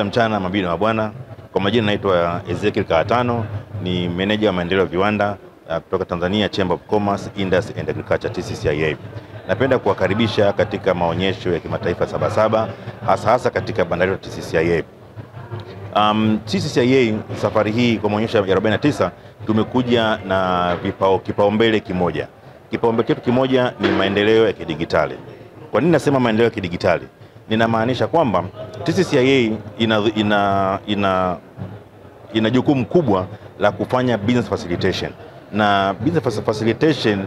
Mchana mabibi na mabwana, kwa majina naitwa Ezekiel Kahatano, ni meneja wa maendeleo ya viwanda kutoka Tanzania Chamber of Commerce, Industry and Agriculture TCCIA. Napenda kuwakaribisha katika maonyesho ya kimataifa Sabasaba, hasa katika bandari ya TCCIA. TCCIA safari hii kwa maonyesho ya 49 tumekuja na kipaumbele kimoja. Kipaumbele chetu kimoja ni maendeleo ya kidigitali. Kwa nini nasema maendeleo ya kidigitali? Ninamaanisha kwamba TCCIA ina jukumu kubwa la kufanya business facilitation, na business facilitation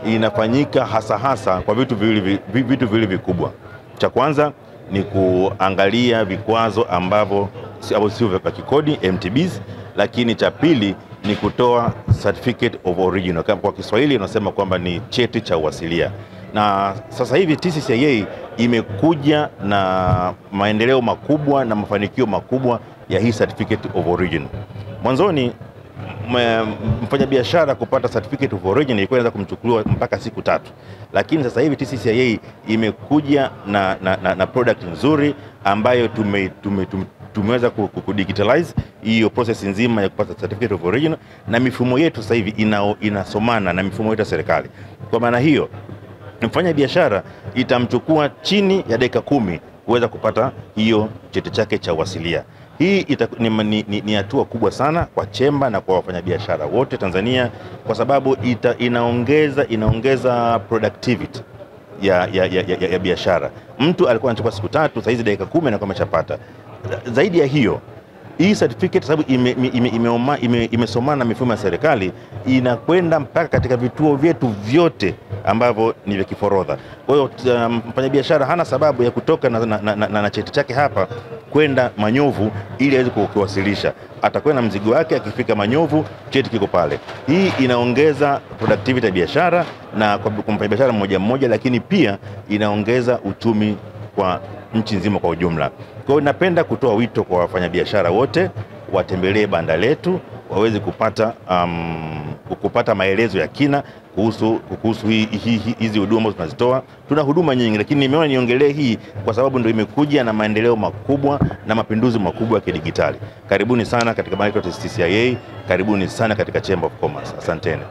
inafanyika hasa kwa vitu viwili vikubwa. Cha kwanza ni kuangalia vikwazo ambavyo sio vya kikodi MTBs, lakini cha pili ni kutoa certificate of origin, kwa Kiswahili unasema kwamba ni cheti cha uasilia. Na sasa hivi TCCIA imekuja na maendeleo makubwa na mafanikio makubwa ya hii certificate of origin. Mwanzoni mfanyabiashara kupata certificate of origin ilikuwa inaweza kumchukua mpaka siku 3, lakini sasa hivi TCCIA imekuja na product nzuri ambayo tumeweza kudigitalize hiyo process nzima ya kupata certificate of origin, na mifumo yetu sasa hivi inasomana na mifumo yetu ya serikali. Kwa maana hiyo mfanya biashara itamchukua chini ya dakika 10 kuweza kupata hiyo cheti chake cha uasilia. Hii ni hatua kubwa sana kwa chemba na kwa wafanyabiashara wote Tanzania, kwa sababu inaongeza productivity ya biashara. Mtu alikuwa anachukua siku 3, sasa hizi dakika 10 anakuwa ameshapata. Zaidi ya hiyo, hii certificate sababu imesomana na mifumo ya serikali, inakwenda mpaka katika vituo vyetu vyote ambavyo ni vya kiforodha. Kwa hiyo mfanyabiashara hana sababu ya kutoka na cheti chake hapa kwenda Manyovu ili aweze kuwasilisha. Atakwenda na mzigo wake, akifika Manyovu cheti kiko pale. Hii inaongeza productivity ya biashara na kwa mfanyabiashara mmoja, lakini pia inaongeza uchumi kwa nchi nzima kwa ujumla. Kwa hiyo napenda kutoa wito kwa wafanyabiashara wote watembelee banda letu, waweze kupata maelezo ya kina kuhusu hizi huduma tunazitoa. Tuna huduma nyingi, lakini nimeona niongelee hii kwa sababu ndio imekuja na maendeleo makubwa na mapinduzi makubwa ya kidigitali. Karibuni sana katika banda letu TCCIA, karibuni sana katika Chamber of Commerce. Asanteni.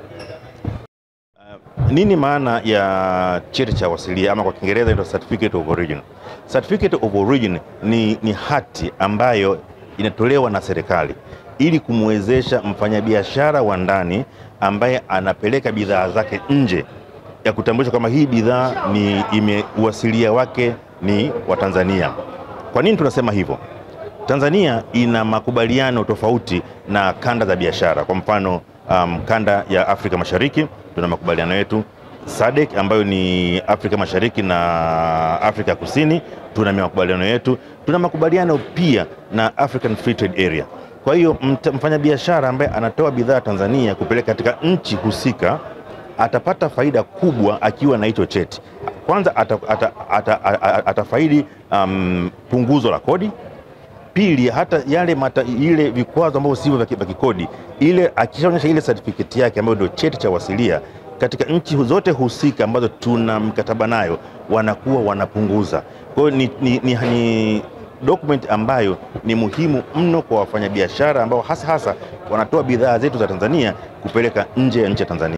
Nini maana ya cheti cha uasilia, ama kwa Kiingereza inaitwa certificate of origin? Certificate of origin ni hati ambayo inatolewa na serikali ili kumwezesha mfanyabiashara wa ndani ambaye anapeleka bidhaa zake nje ya kutambulisha kama hii bidhaa uasilia wake ni wa Tanzania. Kwa nini tunasema hivyo? Tanzania ina makubaliano tofauti na kanda za biashara. Kwa mfano kanda ya Afrika Mashariki tuna makubaliano yetu, SADC ambayo ni Afrika Mashariki na Afrika Kusini tuna makubaliano yetu, tuna makubaliano pia na African Free Trade Area. Kwa hiyo mfanyabiashara ambaye anatoa bidhaa Tanzania kupeleka katika nchi husika atapata faida kubwa akiwa na hicho cheti. Kwanza atafaidi punguzo la kodi. Pili, hata ile vikwazo ambavyo sivyo vya kikodi, ile akishaonyesha ile certificate yake ambayo ndio cheti cha uasilia, katika nchi zote husika ambazo tuna mkataba nayo wanakuwa wanapunguza. Kwa hiyo ni document ambayo ni muhimu mno kwa wafanyabiashara ambao hasa wanatoa bidhaa zetu za Tanzania kupeleka nje ya nchi ya Tanzania.